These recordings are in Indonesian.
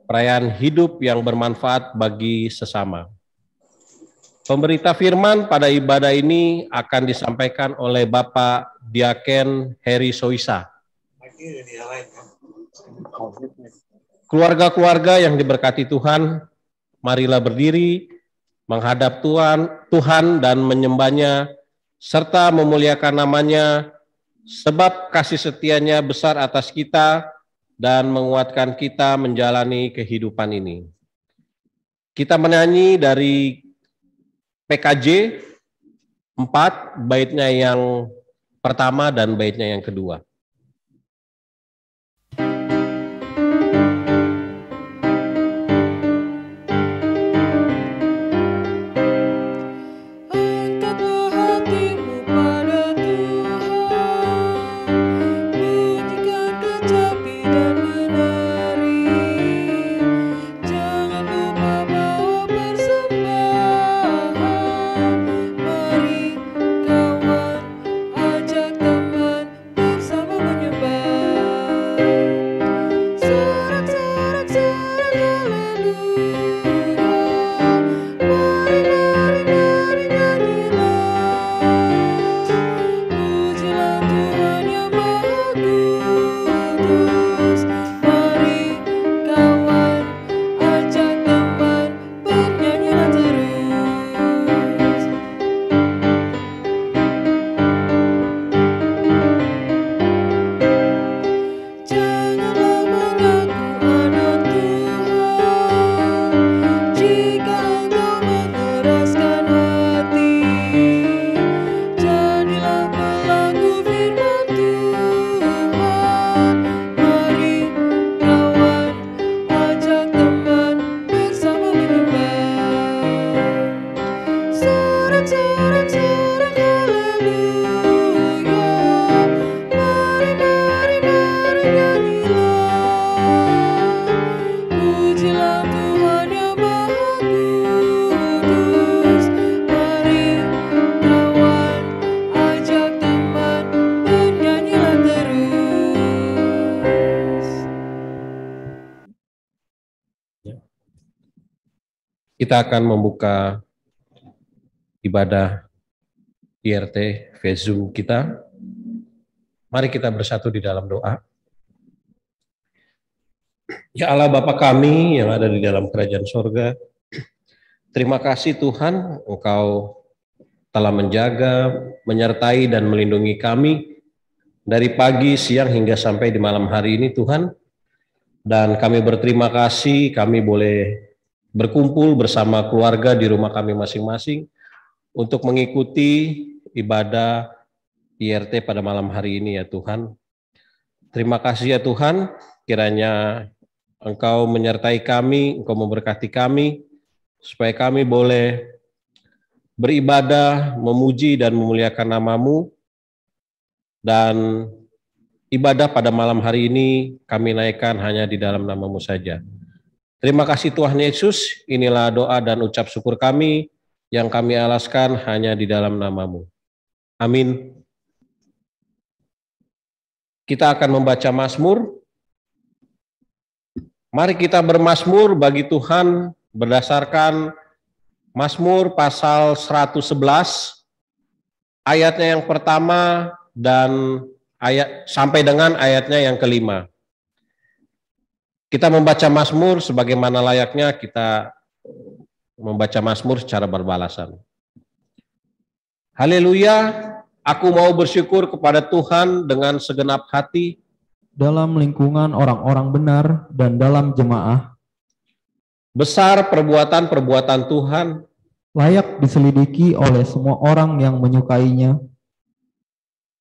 Perayaan hidup yang bermanfaat bagi sesama. Pemberita firman pada ibadah ini akan disampaikan oleh Bapak Diaken Heri Soisa. Keluarga-keluarga yang diberkati Tuhan, marilah berdiri, menghadap Tuhan dan menyembahnya, serta memuliakan namanya, sebab kasih setianya besar atas kita, dan menguatkan kita menjalani kehidupan ini. Kita menyanyi dari PKJ 4, baitnya yang pertama dan baitnya yang kedua. Kita akan membuka ibadah IRT Vezu kita. Mari kita bersatu di dalam doa. Ya Allah Bapa kami yang ada di dalam kerajaan sorga, terima kasih Tuhan, Engkau telah menjaga, menyertai dan melindungi kami dari pagi, siang hingga sampai di malam hari ini Tuhan. Dan kami berterima kasih, kami boleh berkumpul bersama keluarga di rumah kami masing-masing untuk mengikuti ibadah IRT pada malam hari ini ya Tuhan. Terima kasih ya Tuhan, kiranya Engkau menyertai kami, Engkau memberkati kami, supaya kami boleh beribadah, memuji dan memuliakan nama-Mu, dan ibadah pada malam hari ini kami naikkan hanya di dalam nama-Mu saja. Terima kasih Tuhan Yesus, inilah doa dan ucap syukur kami yang kami alaskan hanya di dalam nama-Mu. Amin. Kita akan membaca Mazmur. Mari kita bermazmur bagi Tuhan berdasarkan Mazmur pasal 111, ayatnya yang pertama dan sampai dengan ayatnya yang kelima. Kita membaca Mazmur sebagaimana layaknya kita membaca Mazmur secara berbalasan. Haleluya, aku mau bersyukur kepada Tuhan dengan segenap hati. Dalam lingkungan orang-orang benar dan dalam jemaah. Besar perbuatan-perbuatan Tuhan. Layak diselidiki oleh semua orang yang menyukainya.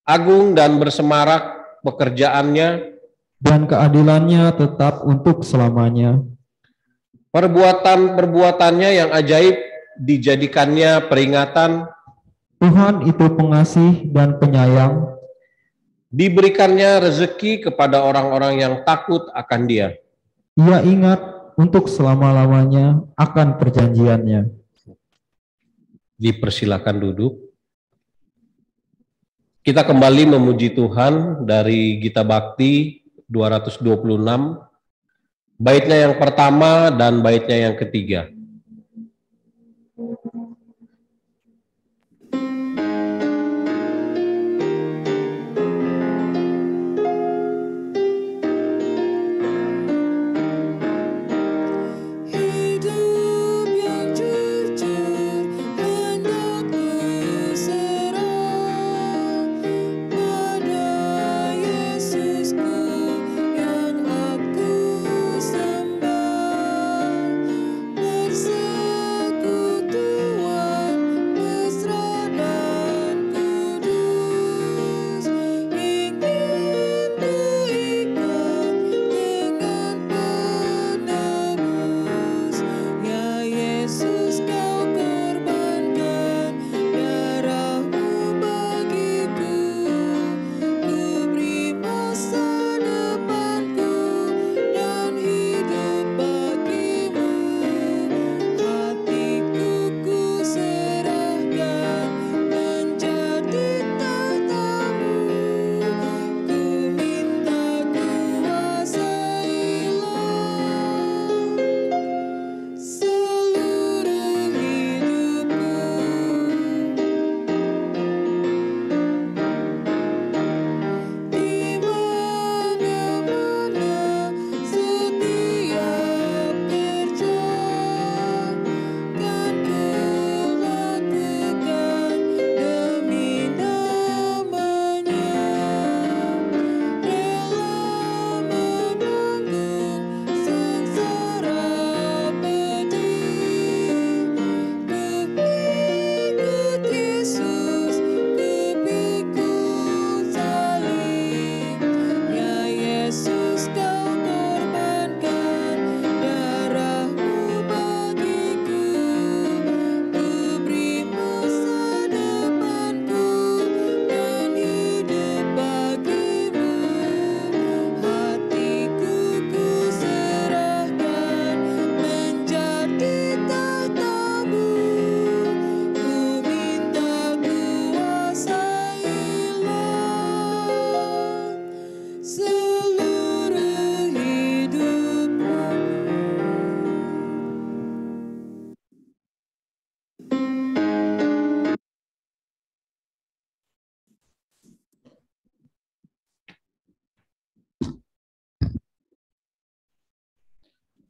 Agung dan bersemarak pekerjaannya. dan keadilannya tetap untuk selamanya. Perbuatan-perbuatannya yang ajaib dijadikannya peringatan. Tuhan itu pengasih dan penyayang. Diberikannya rezeki kepada orang-orang yang takut akan Dia. Ia ingat untuk selama-lamanya akan perjanjiannya. Dipersilakan duduk. Kita kembali memuji Tuhan dari Gita Bakti 226, baitnya yang pertama dan baitnya yang ketiga.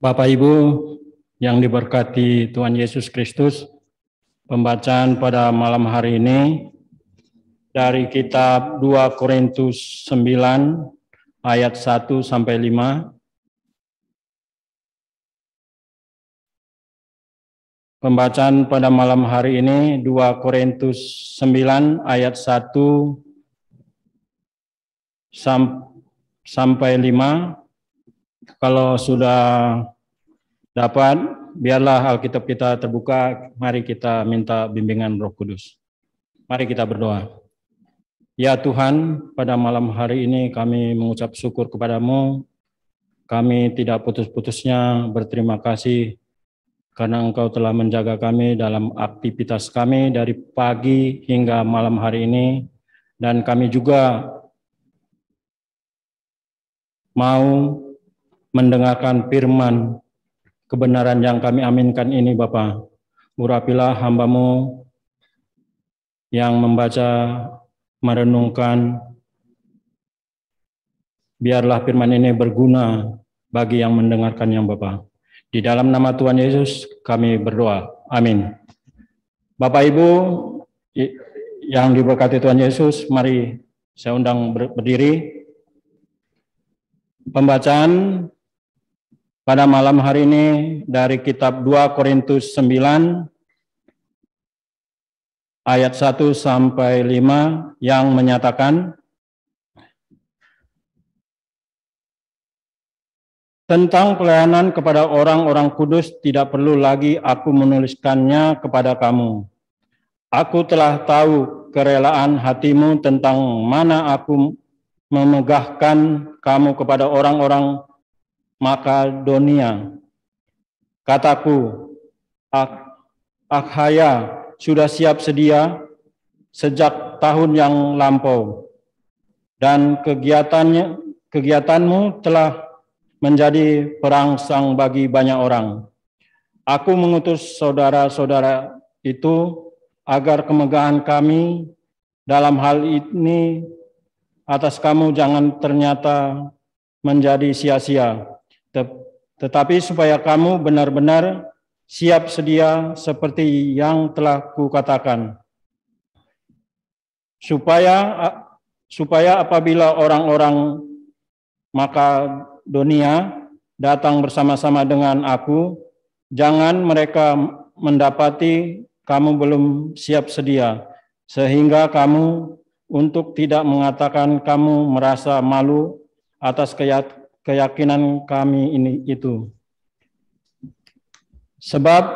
Bapak Ibu yang diberkati Tuhan Yesus Kristus, pembacaan pada malam hari ini dari kitab 2 Korintus 9 ayat 1 sampai 5. Pembacaan pada malam hari ini 2 Korintus 9 ayat 1 sampai 5. Kalau sudah dapat, biarlah Alkitab kita terbuka, mari kita minta bimbingan Roh Kudus. Mari kita berdoa. Ya Tuhan, pada malam hari ini kami mengucap syukur kepadamu. Kami tidak putus-putusnya berterima kasih karena Engkau telah menjaga kami dalam aktivitas kami dari pagi hingga malam hari ini. Dan kami juga mau mendengarkan firman kebenaran yang kami aminkan ini, Bapa. Urapilah hamba-Mu yang membaca, merenungkan. Biarlah firman ini berguna bagi yang mendengarkannya, Bapa. Di dalam nama Tuhan Yesus kami berdoa. Amin. Bapak Ibu yang diberkati Tuhan Yesus, mari saya undang berdiri. Pembacaan pada malam hari ini dari kitab 2 Korintus 9 ayat 1 sampai 5 yang menyatakan, Tentang pelayanan kepada orang-orang kudus tidak perlu lagi aku menuliskannya kepada kamu. Aku telah tahu kerelaan hatimu tentang mana aku memegahkan kamu kepada orang-orang Makedonia. Kataku, Akhaya sudah siap sedia sejak tahun yang lampau, dan kegiatanmu telah menjadi perangsang bagi banyak orang. Aku mengutus saudara-saudara itu agar kemegahan kami dalam hal ini atas kamu jangan ternyata menjadi sia-sia, tetapi supaya kamu benar-benar siap sedia seperti yang telah kukatakan, supaya apabila orang-orang Makedonia datang bersama-sama dengan aku, jangan mereka mendapati kamu belum siap sedia, sehingga kamu untuk tidak mengatakan kamu merasa malu atas keyakinan kami itu. Sebab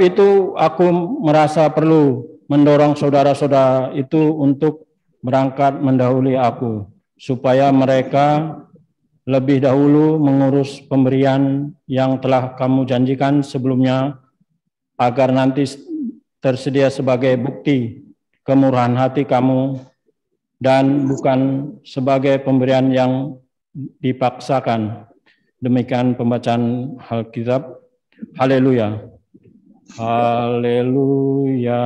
itu aku merasa perlu mendorong saudara-saudara itu untuk berangkat mendahului aku, supaya mereka lebih dahulu mengurus pemberian yang telah kamu janjikan sebelumnya, agar nanti tersedia sebagai bukti kemurahan hati kamu dan bukan sebagai pemberian yang dipaksakan. Demikian pembacaan Alkitab. Haleluya. Haleluya.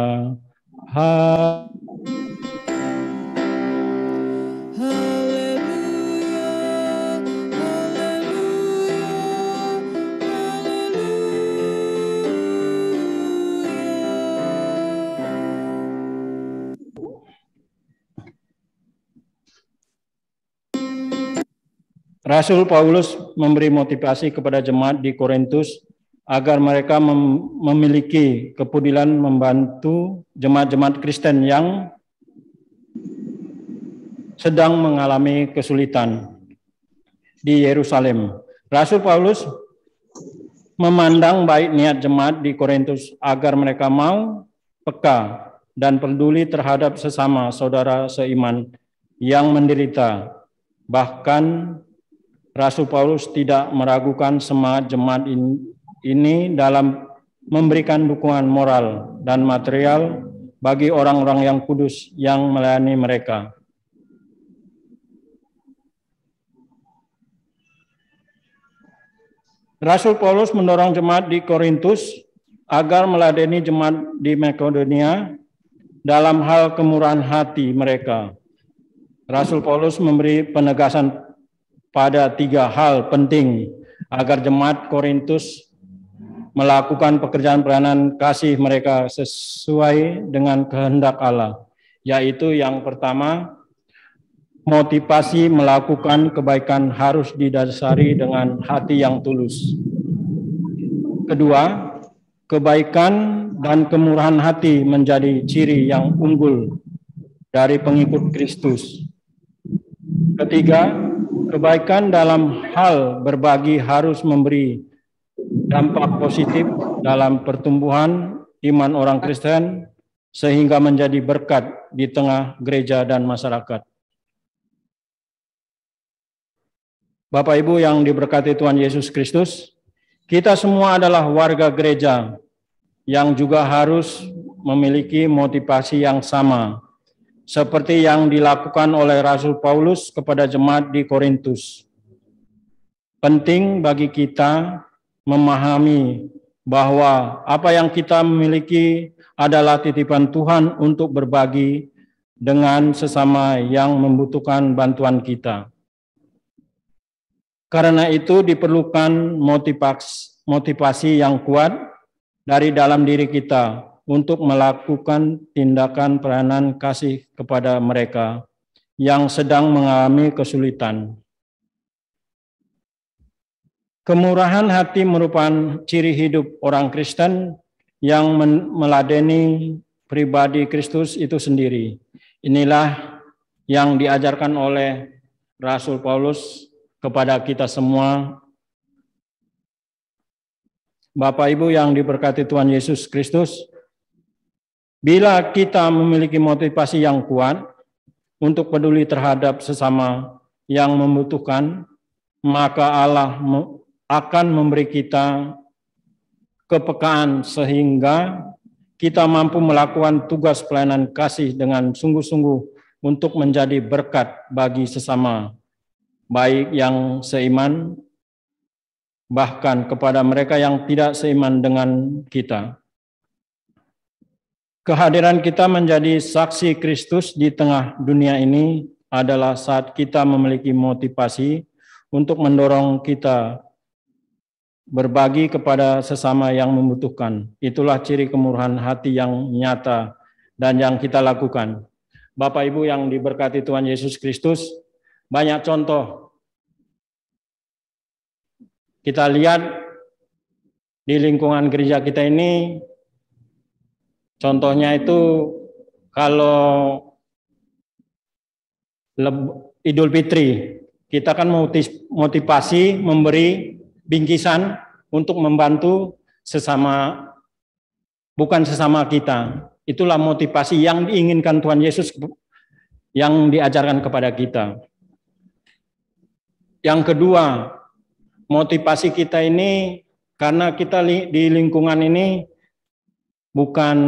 Rasul Paulus memberi motivasi kepada jemaat di Korintus agar mereka memiliki kepedulian membantu jemaat-jemaat Kristen yang sedang mengalami kesulitan di Yerusalem. Rasul Paulus memandang baik niat jemaat di Korintus agar mereka mau peka dan peduli terhadap sesama saudara seiman yang menderita. Bahkan Rasul Paulus tidak meragukan semangat jemaat ini dalam memberikan dukungan moral dan material bagi orang-orang yang kudus yang melayani mereka. Rasul Paulus mendorong jemaat di Korintus agar meladeni jemaat di Makedonia dalam hal kemurahan hati mereka. Rasul Paulus memberi penegasan pada 3 hal penting agar jemaat Korintus melakukan pekerjaan pelayanan kasih mereka sesuai dengan kehendak Allah, yaitu yang pertama, motivasi melakukan kebaikan harus didasari dengan hati yang tulus. Kedua, kebaikan dan kemurahan hati menjadi ciri yang unggul dari pengikut Kristus. Ketiga, kebaikan dalam hal berbagi harus memberi dampak positif dalam pertumbuhan iman orang Kristen sehingga menjadi berkat di tengah gereja dan masyarakat. Bapak Ibu yang diberkati Tuhan Yesus Kristus, kita semua adalah warga gereja yang juga harus memiliki motivasi yang sama, seperti yang dilakukan oleh Rasul Paulus kepada jemaat di Korintus. Penting bagi kita memahami bahwa apa yang kita miliki adalah titipan Tuhan untuk berbagi dengan sesama yang membutuhkan bantuan kita. Karena itu diperlukan motivasi yang kuat dari dalam diri kita untuk melakukan tindakan pelayanan kasih kepada mereka yang sedang mengalami kesulitan. Kemurahan hati merupakan ciri hidup orang Kristen yang meladeni pribadi Kristus itu sendiri. Inilah yang diajarkan oleh Rasul Paulus kepada kita semua. Bapak Ibu yang diberkati Tuhan Yesus Kristus, bila kita memiliki motivasi yang kuat untuk peduli terhadap sesama yang membutuhkan, maka Allah akan memberi kita kepekaan sehingga kita mampu melakukan tugas pelayanan kasih dengan sungguh-sungguh untuk menjadi berkat bagi sesama, baik yang seiman, bahkan kepada mereka yang tidak seiman dengan kita. Kehadiran kita menjadi saksi Kristus di tengah dunia ini adalah saat kita memiliki motivasi untuk mendorong kita berbagi kepada sesama yang membutuhkan. Itulah ciri kemurahan hati yang nyata dan yang kita lakukan. Bapak Ibu yang diberkati Tuhan Yesus Kristus, banyak contoh kita lihat di lingkungan gereja kita ini. Contohnya itu kalau Idul Fitri, kita kan motivasi memberi bingkisan untuk membantu sesama, bukan sesama kita. Itulah motivasi yang diinginkan Tuhan Yesus yang diajarkan kepada kita. Yang kedua, motivasi kita ini karena kita di lingkungan ini bukan,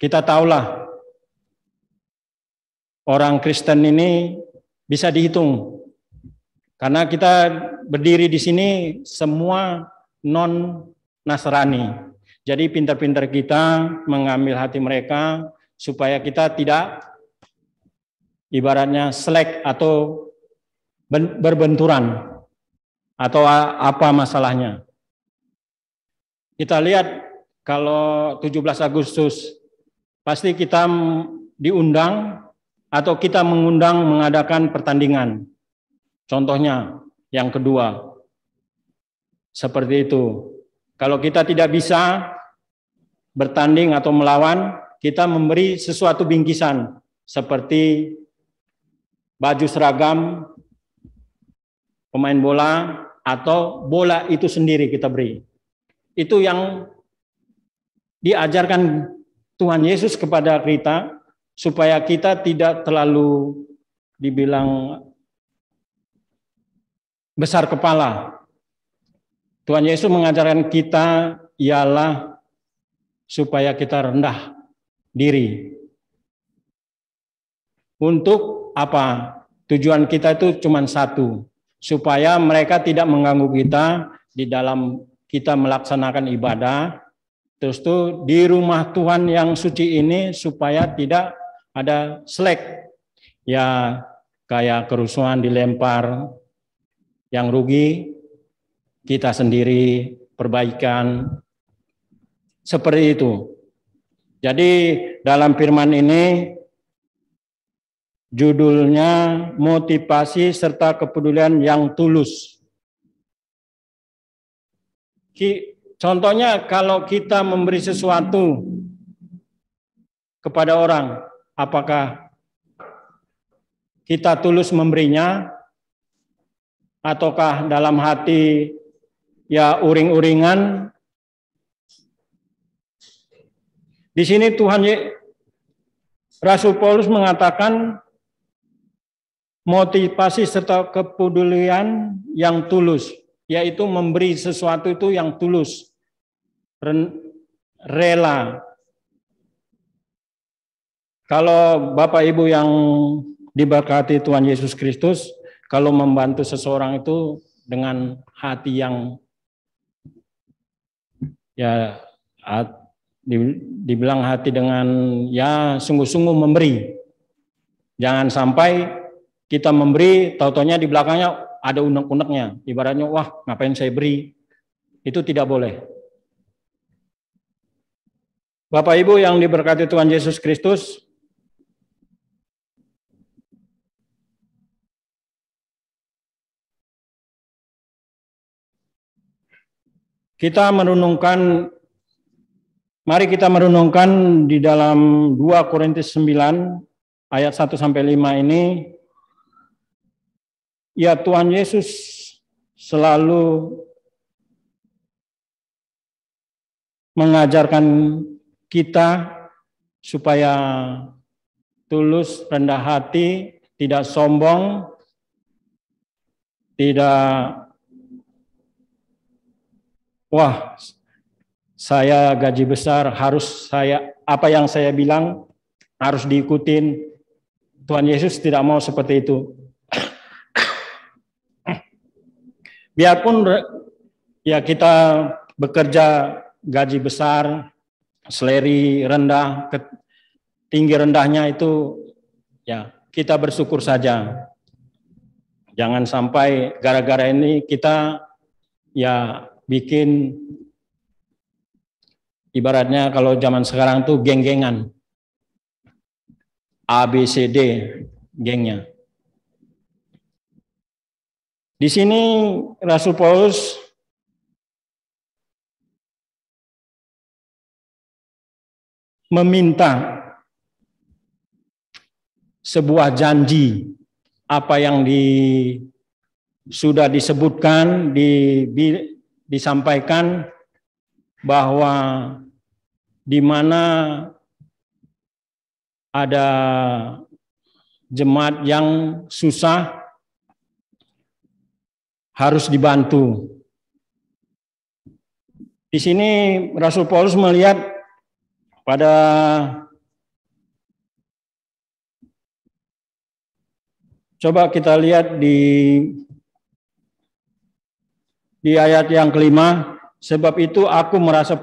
kita tahulah orang Kristen ini bisa dihitung. Karena kita berdiri di sini semua non-Nasrani. Jadi pintar-pintar kita mengambil hati mereka supaya kita tidak ibaratnya selek atau berbenturan atau apa masalahnya. Kita lihat kalau 17 Agustus pasti kita diundang atau kita mengadakan pertandingan. Contohnya yang kedua, seperti itu. Kalau kita tidak bisa bertanding atau melawan, kita memberi sesuatu bingkisan seperti baju seragam pemain bola atau bola itu sendiri kita beri. Itu yang diajarkan Tuhan Yesus kepada kita supaya kita tidak terlalu dibilang besar kepala. Tuhan Yesus mengajarkan kita ialah supaya kita rendah diri. Untuk apa? Tujuan kita itu cuma satu, supaya mereka tidak mengganggu kita di dalam kita melaksanakan ibadah. Terus tuh di rumah Tuhan yang suci ini supaya tidak ada selek. Ya kayak kerusuhan dilempar, yang rugi kita sendiri, perbaikan. Seperti itu. Jadi dalam firman ini judulnya motivasi serta kepedulian yang tulus. Contohnya kalau kita memberi sesuatu kepada orang, apakah kita tulus memberinya ataukah dalam hati ya uring-uringan? Di sini Rasul Paulus mengatakan motivasi serta kepedulian yang tulus, yaitu memberi sesuatu itu yang tulus, rela. Kalau Bapak Ibu yang diberkati Tuhan Yesus Kristus, kalau membantu seseorang itu dengan hati yang ya dibilang hati dengan ya sungguh-sungguh memberi. Jangan sampai kita memberi, tau-taunya di belakangnya ada unek-uneknya. Ibaratnya, wah ngapain saya beri? Itu tidak boleh. Bapak Ibu yang diberkati Tuhan Yesus Kristus, mari kita merenungkan di dalam 2 Korintus 9 ayat 1-5 ini. ya Tuhan Yesus selalu mengajarkan kita supaya tulus, rendah hati, tidak sombong, tidak wah saya gaji besar harus apa yang saya bilang harus diikutin. Tuhan Yesus tidak mau seperti itu. Biarpun ya kita bekerja gaji besar, salary rendah, tinggi rendahnya itu ya kita bersyukur saja. Jangan sampai gara-gara ini kita ya bikin ibaratnya kalau zaman sekarang tuh geng-gengan. ABCD gengnya. Di sini Rasul Paulus meminta sebuah janji apa yang sudah disebutkan, disampaikan bahwa di mana ada jemaat yang susah harus dibantu. Di sini Rasul Paulus melihat pada coba kita lihat di ayat yang kelima, sebab itu aku merasa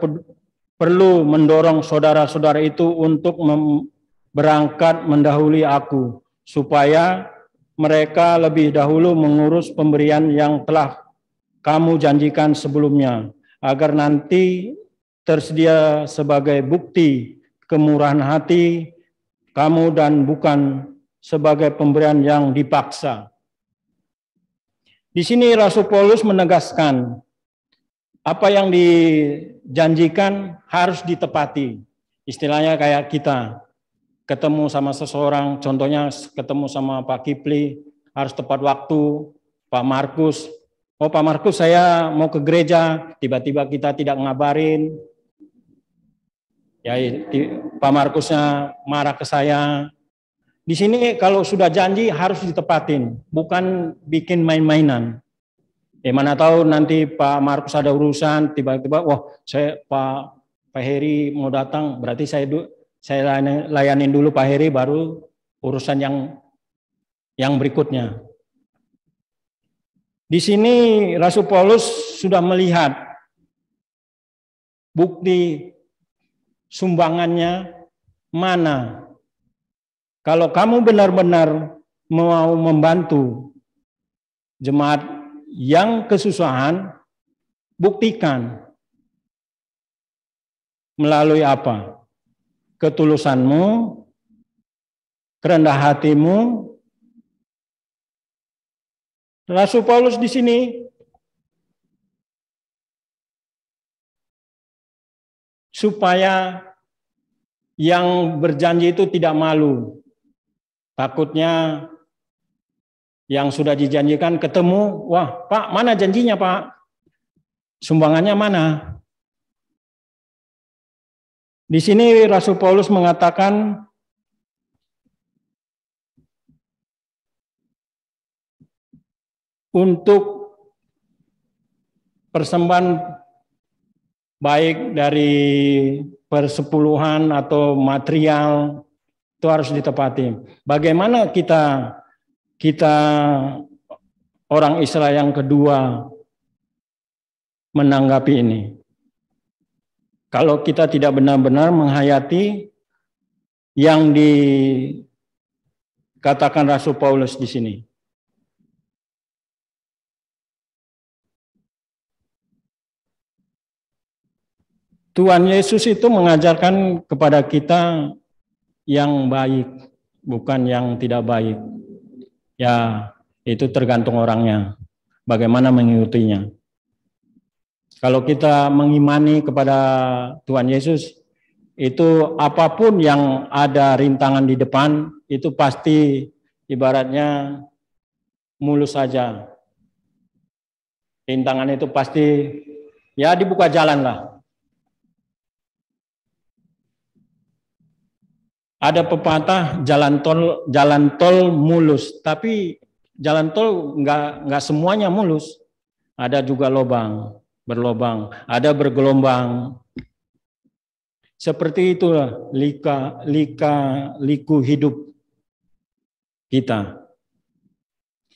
perlu mendorong saudara-saudara itu untuk berangkat mendahului aku, supaya mereka lebih dahulu mengurus pemberian yang telah kamu janjikan sebelumnya, agar nanti tersedia sebagai bukti kemurahan hati kamu dan bukan sebagai pemberian yang dipaksa. Di sini Rasul Paulus menegaskan apa yang dijanjikan harus ditepati. Istilahnya kayak kita ketemu sama seseorang, contohnya ketemu sama Pak Kipli, harus tepat waktu. Pak Markus, oh Pak Markus saya mau ke gereja, tiba-tiba kita tidak ngabarin. Ya, Pak Markusnya marah ke saya. Di sini kalau sudah janji harus ditepatin, bukan bikin main-mainan. Mana tahu nanti Pak Markus ada urusan, tiba-tiba, wah saya Pak Heri mau datang, berarti saya layanin dulu Pak Heri, baru urusan yang berikutnya. Di sini Rasul Paulus sudah melihat bukti sumbangannya mana. Kalau kamu benar-benar mau membantu jemaat yang kesusahan, buktikan melalui apa? Ketulusanmu, kerendah hatimu. Rasul Paulus di sini supaya yang berjanji itu tidak malu. Takutnya yang sudah dijanjikan ketemu, wah Pak mana janjinya Pak? Sumbangannya mana? Di sini Rasul Paulus mengatakan untuk persembahan baik dari persepuluhan atau material itu harus ditepati. Bagaimana kita orang Israel yang kedua menanggapi ini? Kalau kita tidak benar-benar menghayati yang dikatakan Rasul Paulus di sini. Tuhan Yesus itu mengajarkan kepada kita yang baik, bukan yang tidak baik. Ya, itu tergantung orangnya, bagaimana mengikutinya. Kalau kita mengimani kepada Tuhan Yesus, itu apapun yang ada rintangan di depan, itu pasti ibaratnya mulus saja. Rintangan itu pasti ya dibuka jalan lah. Ada pepatah jalan tol mulus, tapi jalan tol nggak semuanya mulus. Ada juga berlobang, ada bergelombang. Seperti itulah liku hidup kita.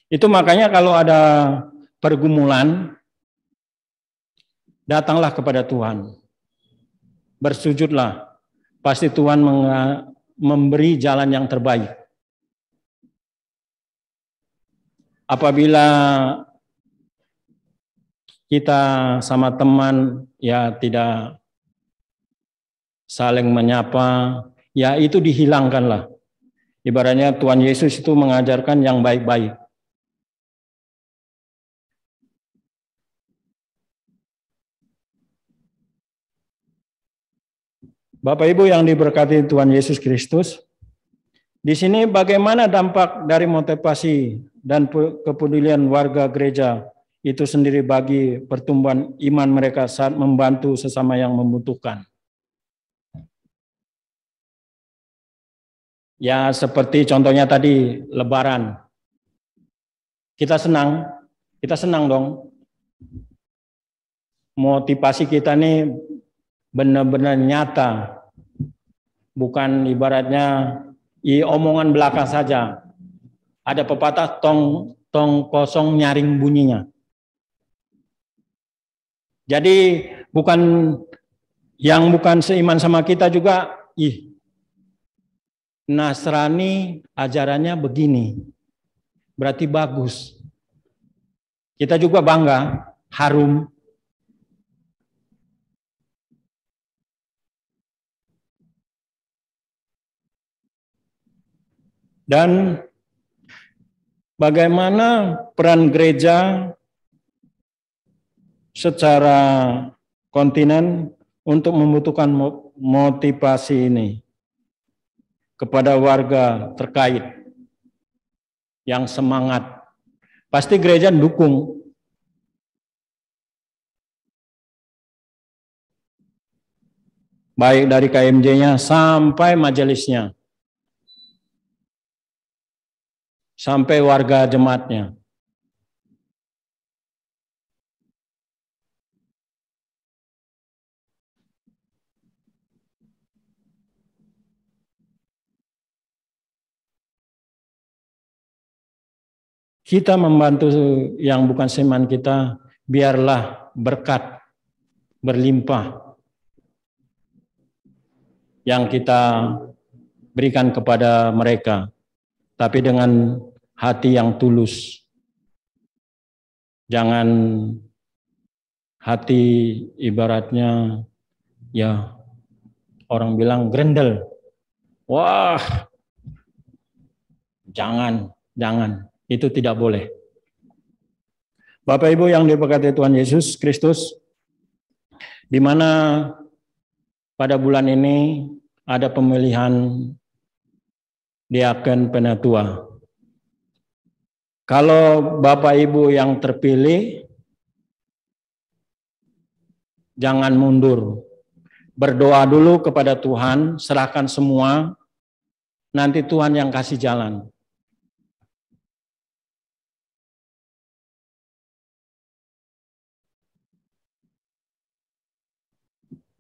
Itu makanya kalau ada pergumulan, datanglah kepada Tuhan. Bersujudlah. Pasti Tuhan memberi jalan yang terbaik. Apabila kita sama teman ya tidak saling menyapa, ya itu dihilangkanlah. Ibaratnya Tuhan Yesus itu mengajarkan yang baik-baik. Bapak Ibu yang diberkati Tuhan Yesus Kristus, di sini bagaimana dampak dari motivasi dan kepedulian warga gereja itu sendiri bagi pertumbuhan iman mereka saat membantu sesama yang membutuhkan. Ya seperti contohnya tadi Lebaran. Kita senang dong. Motivasi kita nih benar-benar nyata. Bukan ibaratnya omongan belaka saja. Ada pepatah tong kosong nyaring bunyinya. Jadi bukan seiman sama kita juga, Nasrani ajarannya begini. Berarti bagus. Kita juga bangga, harum. Dan bagaimana peran gereja secara kontinen untuk membutuhkan motivasi ini kepada warga terkait yang semangat. Pasti gereja dukung. Baik dari KMJ-nya sampai majelisnya. Sampai warga jemaatnya. Kita membantu yang bukan seiman kita, biarlah berkat berlimpah yang kita berikan kepada mereka. Tapi dengan hati yang tulus. Jangan hati ibaratnya ya orang bilang grendel. Wah, jangan. Itu tidak boleh. Bapak Ibu yang diberkati Tuhan Yesus Kristus, di mana pada bulan ini ada pemilihan diaken penatua. Kalau Bapak Ibu yang terpilih, jangan mundur. Berdoa dulu kepada Tuhan, serahkan semua, nanti Tuhan yang kasih jalan.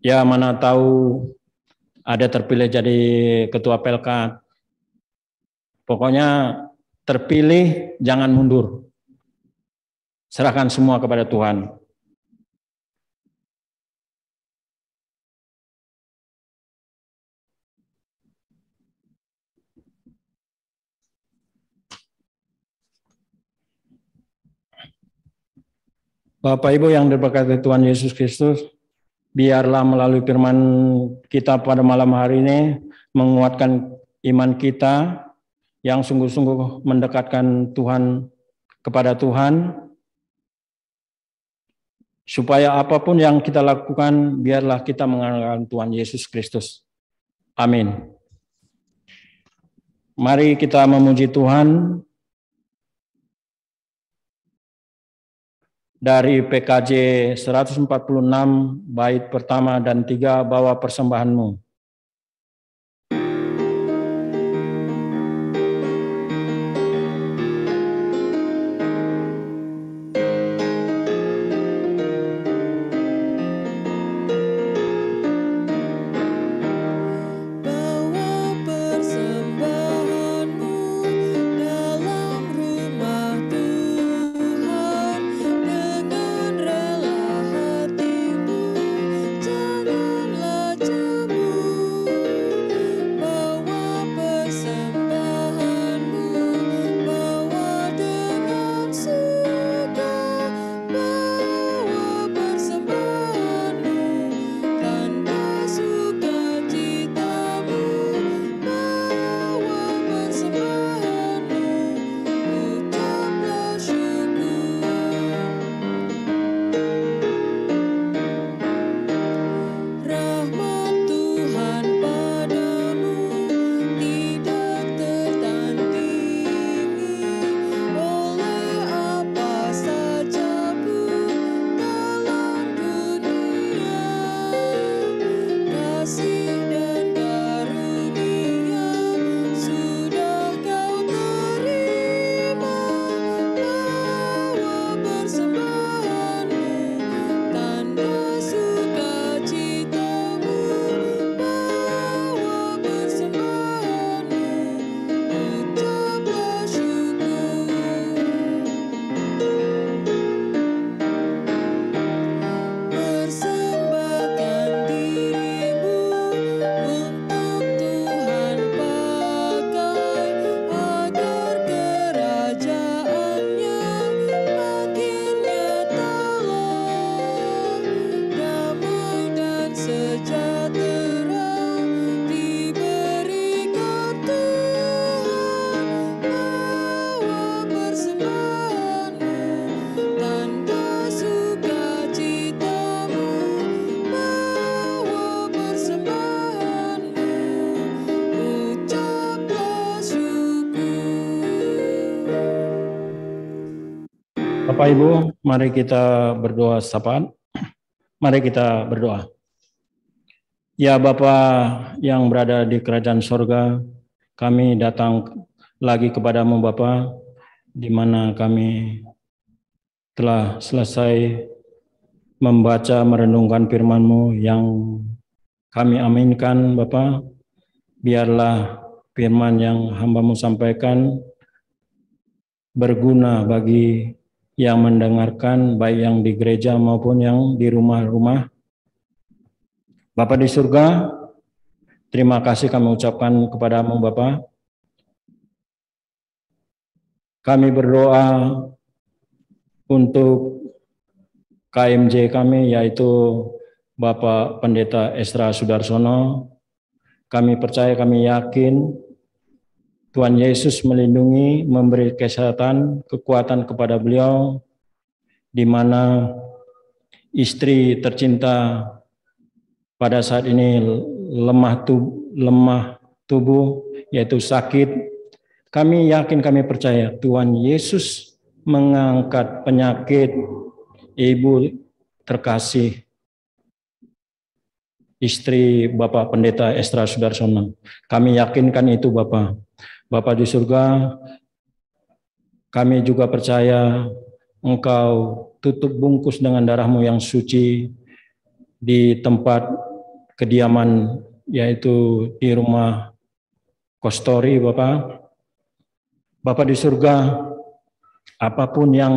Ya mana tahu ada terpilih jadi ketua Pelkat. Pokoknya terpilih jangan mundur. Serahkan semua kepada Tuhan. Bapak Ibu yang diberkati Tuhan Yesus Kristus, biarlah melalui firman kita pada malam hari ini menguatkan iman kita yang sungguh-sungguh mendekatkan Tuhan kepada Tuhan, supaya apapun yang kita lakukan, biarlah kita mengandalkan Tuhan Yesus Kristus. Amin. Mari kita memuji Tuhan. dari PKJ 146 bait pertama dan 3, bawa persembahanmu. Bapak Ibu, mari kita berdoa sapaan. Mari kita berdoa. Ya Bapa yang berada di kerajaan sorga, kami datang lagi kepadamu Bapa, di mana kami telah selesai membaca merenungkan firman-Mu yang kami aminkan Bapa. Biarlah firman yang hamba-Mu sampaikan berguna bagi yang mendengarkan, baik yang di gereja maupun yang di rumah-rumah. Bapa di surga, terima kasih kami ucapkan kepadamu Bapa. Kami berdoa untuk KMJ kami, yaitu Bapak Pendeta Esra Sudarsono. Kami percaya, kami yakin Tuhan Yesus melindungi, memberi kesehatan, kekuatan kepada beliau, di mana istri tercinta pada saat ini lemah tubuh, yaitu sakit. Kami yakin, kami percaya Tuhan Yesus mengangkat penyakit Ibu terkasih, istri Bapak Pendeta Esra Sudarsono. Kami yakinkan itu Bapak. Bapa di surga, kami juga percaya Engkau tutup bungkus dengan darah-Mu yang suci di tempat kediaman, yaitu di rumah Kostori Bapak. Bapa di surga, apapun yang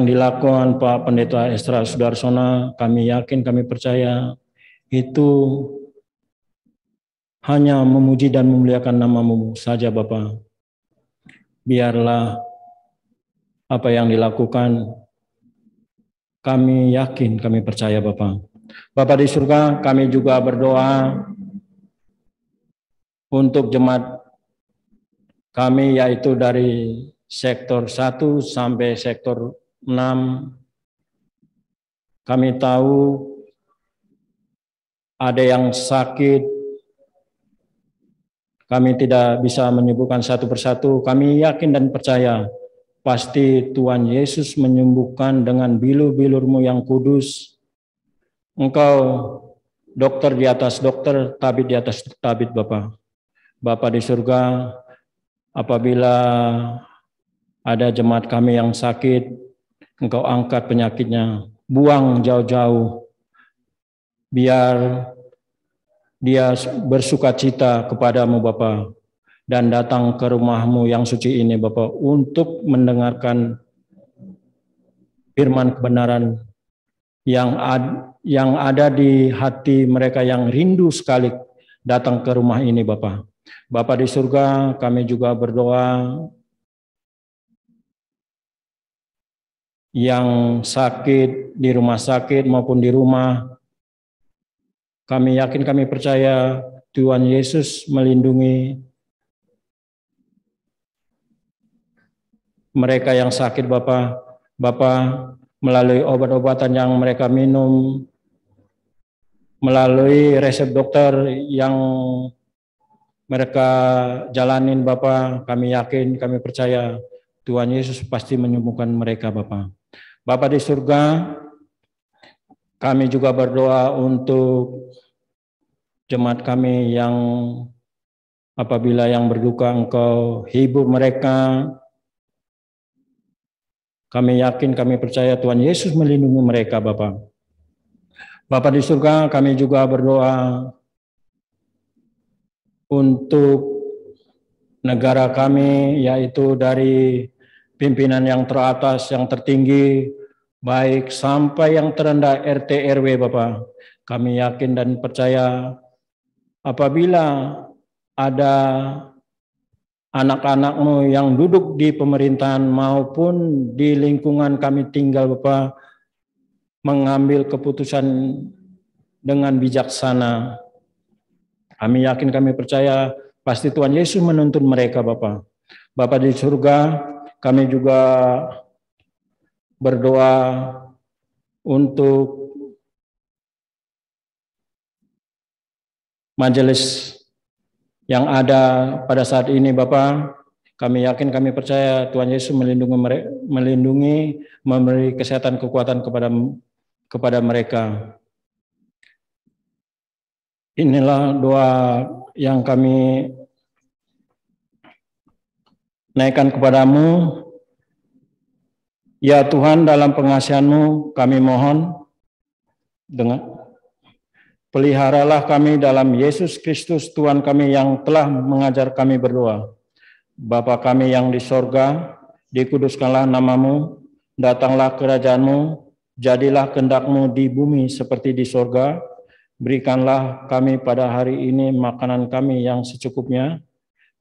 dilakukan Pak Pendeta Esra Sudarsono, kami yakin, kami percaya itu hanya memuji dan memuliakan nama-Mu saja Bapa. Biarlah apa yang dilakukan, kami yakin, kami percaya Bapa. Bapa di surga, kami juga berdoa untuk jemaat kami, yaitu dari sektor 1 sampai sektor 6. Kami tahu ada yang sakit. Kami tidak bisa menyebutkan satu persatu. Kami yakin dan percaya pasti Tuhan Yesus menyembuhkan dengan bilur-bilur-Mu yang kudus. Engkau dokter di atas dokter, tabib di atas tabib, Bapa. Bapa di surga, apabila ada jemaat kami yang sakit, Engkau angkat penyakitnya, buang jauh-jauh, biar dia bersukacita kepadamu Bapa, dan datang ke rumah-Mu yang suci ini Bapa, untuk mendengarkan firman kebenaran yang ada di hati mereka yang rindu sekali datang ke rumah ini Bapa. Bapa di surga, kami juga berdoa yang sakit di rumah sakit maupun di rumah. Kami yakin, kami percaya Tuhan Yesus melindungi mereka yang sakit Bapa. Bapa, melalui obat-obatan yang mereka minum, melalui resep dokter yang mereka jalanin Bapa, kami yakin, kami percaya Tuhan Yesus pasti menyembuhkan mereka Bapa. Bapa di surga, kami juga berdoa untuk jemaat kami yang apabila yang berduka, Engkau hibur mereka. Kami yakin, kami percaya Tuhan Yesus melindungi mereka Bapa. Bapa di surga, kami juga berdoa untuk negara kami, yaitu dari pimpinan yang teratas, yang tertinggi, baik sampai yang terendah RT RW Bapak. Kami yakin dan percaya apabila ada anak-anak-Mu yang duduk di pemerintahan maupun di lingkungan kami tinggal Bapak, mengambil keputusan dengan bijaksana. Kami yakin, kami percaya pasti Tuhan Yesus menuntun mereka Bapak. Bapa di surga, kami juga berdoa untuk majelis yang ada pada saat ini Bapak. Kami yakin, kami percaya Tuhan Yesus melindungi, memberi kesehatan, kekuatan kepada mereka. Inilah doa yang kami naikkan kepadamu. Ya Tuhan, dalam pengasihan-Mu kami mohon, peliharalah kami dalam Yesus Kristus Tuhan kami yang telah mengajar kami berdoa. Bapa kami yang di sorga, dikuduskanlah nama-Mu, datanglah kerajaan-Mu, jadilah kehendak-Mu di bumi seperti di sorga. Berikanlah kami pada hari ini makanan kami yang secukupnya,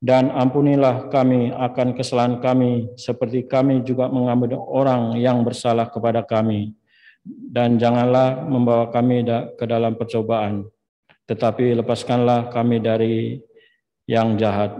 dan ampunilah kami akan kesalahan kami, seperti kami juga mengampuni orang yang bersalah kepada kami. Dan janganlah membawa kami ke dalam percobaan, tetapi lepaskanlah kami dari yang jahat.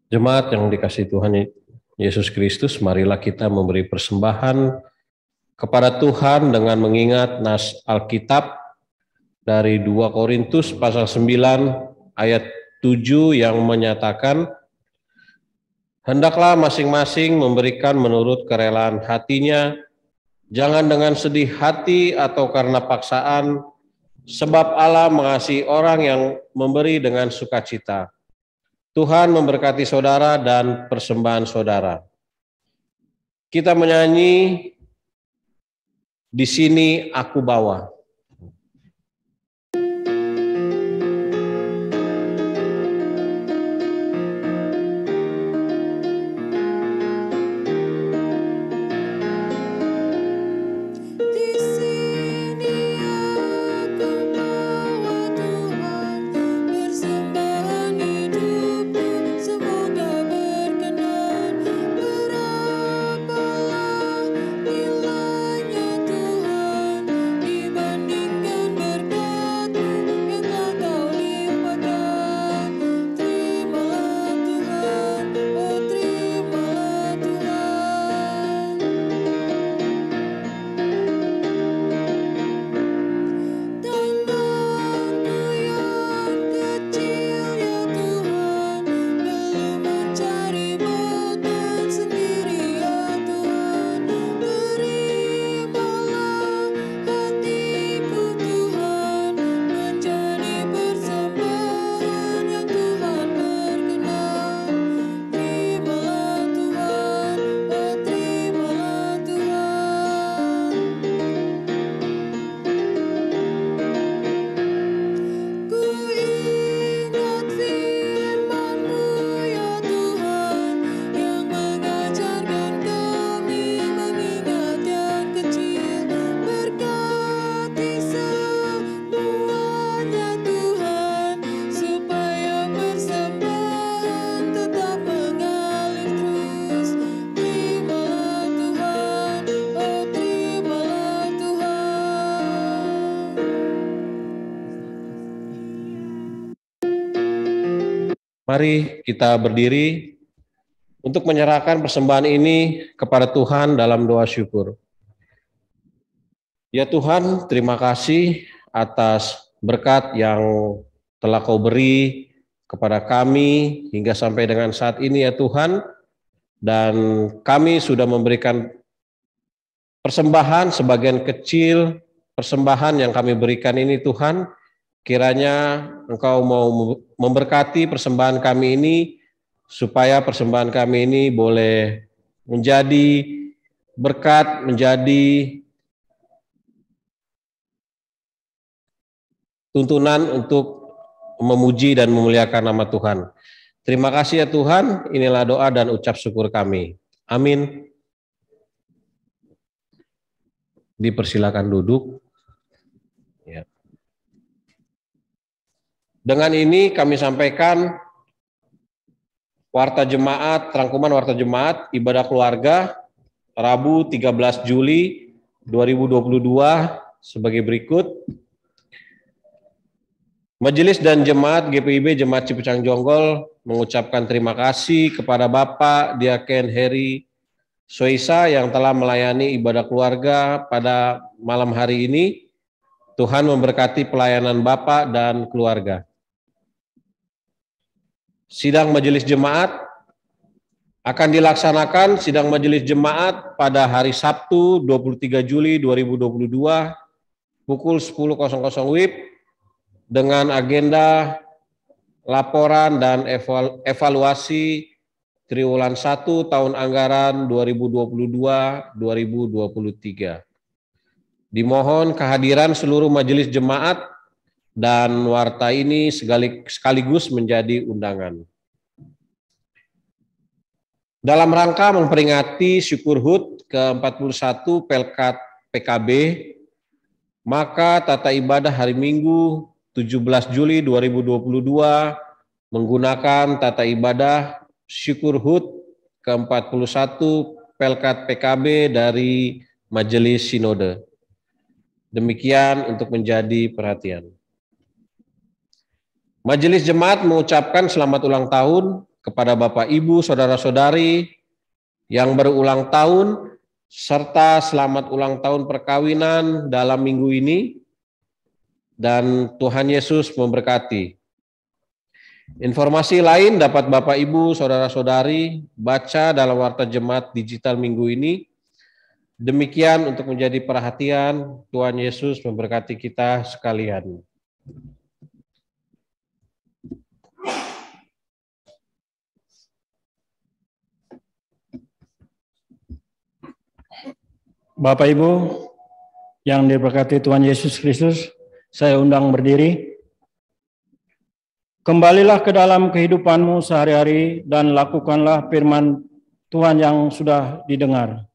Jemaat yang dikasihi Tuhan Yesus Kristus, marilah kita memberi persembahan kepada Tuhan dengan mengingat nas Alkitab dari 2 Korintus pasal 9 ayat 7 yang menyatakan, hendaklah masing-masing memberikan menurut kerelaan hatinya, jangan dengan sedih hati atau karena paksaan, sebab Allah mengasihi orang yang memberi dengan sukacita. Tuhan memberkati saudara dan persembahan saudara. Kita menyanyi Di Sini Aku Bawa. Mari kita berdiri untuk menyerahkan persembahan ini kepada Tuhan dalam doa syukur. Ya Tuhan, terima kasih atas berkat yang telah Kau beri kepada kami hingga sampai dengan saat ini ya Tuhan. Dan kami sudah memberikan persembahan sebagian kecil, persembahan yang kami berikan ini Tuhan. Kiranya Engkau mau memberkati persembahan kami ini, supaya persembahan kami ini boleh menjadi berkat, menjadi tuntunan untuk memuji dan memuliakan nama Tuhan. Terima kasih ya Tuhan, inilah doa dan ucap syukur kami. Amin. Dipersilakan duduk. Ya. Dengan ini kami sampaikan warta jemaat, rangkuman warta jemaat ibadah keluarga Rabu 13 Juli 2022 sebagai berikut. Majelis dan Jemaat GPIB Jemaat Cipucang Jonggol mengucapkan terima kasih kepada Bapak Diaken Heri Soisa yang telah melayani ibadah keluarga pada malam hari ini. Tuhan memberkati pelayanan Bapak dan keluarga. Sidang Majelis Jemaat akan dilaksanakan sidang Majelis Jemaat pada hari Sabtu 23 Juli 2022 pukul 10.00 WIB dengan agenda laporan dan evaluasi triwulan 1 tahun anggaran 2022-2023. Dimohon kehadiran seluruh majelis jemaat dan warta ini sekaligus menjadi undangan. Dalam rangka memperingati syukur HUT ke-41 Pelkat PKB, maka tata ibadah hari Minggu 17 Juli 2022 menggunakan tata ibadah syukur HUT ke-41 Pelkat PKB dari Majelis Sinode. Demikian untuk menjadi perhatian. Majelis Jemaat mengucapkan selamat ulang tahun kepada Bapak Ibu Saudara-saudari yang berulang tahun serta selamat ulang tahun perkawinan dalam minggu ini, dan Tuhan Yesus memberkati. Informasi lain dapat Bapak Ibu Saudara-saudari baca dalam warta jemaat digital minggu ini. Demikian untuk menjadi perhatian. Tuhan Yesus memberkati kita sekalian. Bapak Ibu yang diberkati Tuhan Yesus Kristus, saya undang berdiri. Kembalilah ke dalam kehidupanmu sehari-hari dan lakukanlah firman Tuhan yang sudah didengar.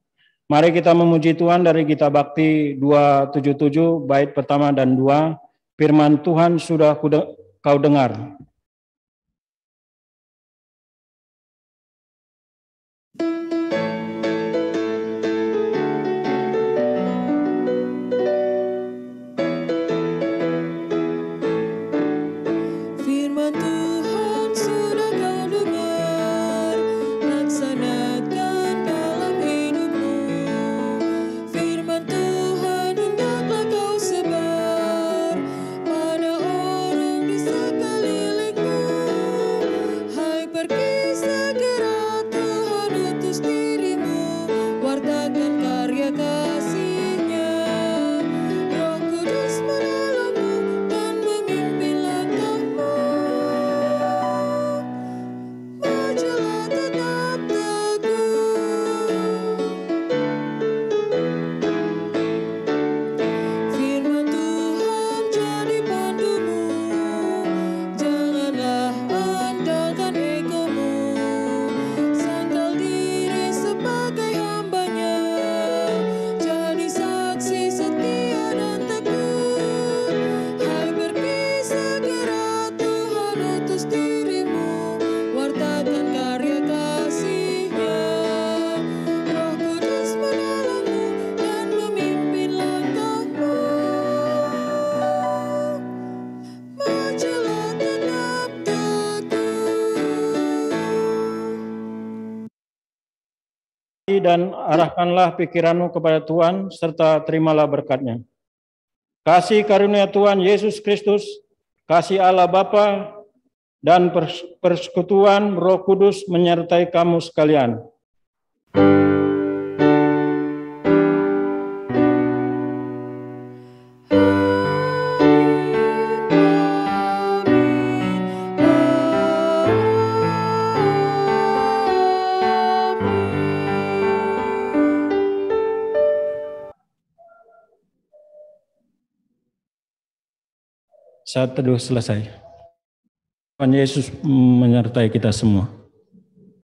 Mari kita memuji Tuhan dari Kitab Bakti 277 bait pertama dan 2. Firman Tuhan sudah kau dengar. Pada orang di sekeliling dan arahkanlah pikiranmu kepada Tuhan, serta terimalah berkat-Nya. Kasih karunia Tuhan Yesus Kristus, kasih Allah Bapa, dan persekutuan Roh Kudus menyertai kamu sekalian. Saat teduh selesai. Tuhan Yesus menyertai kita semua.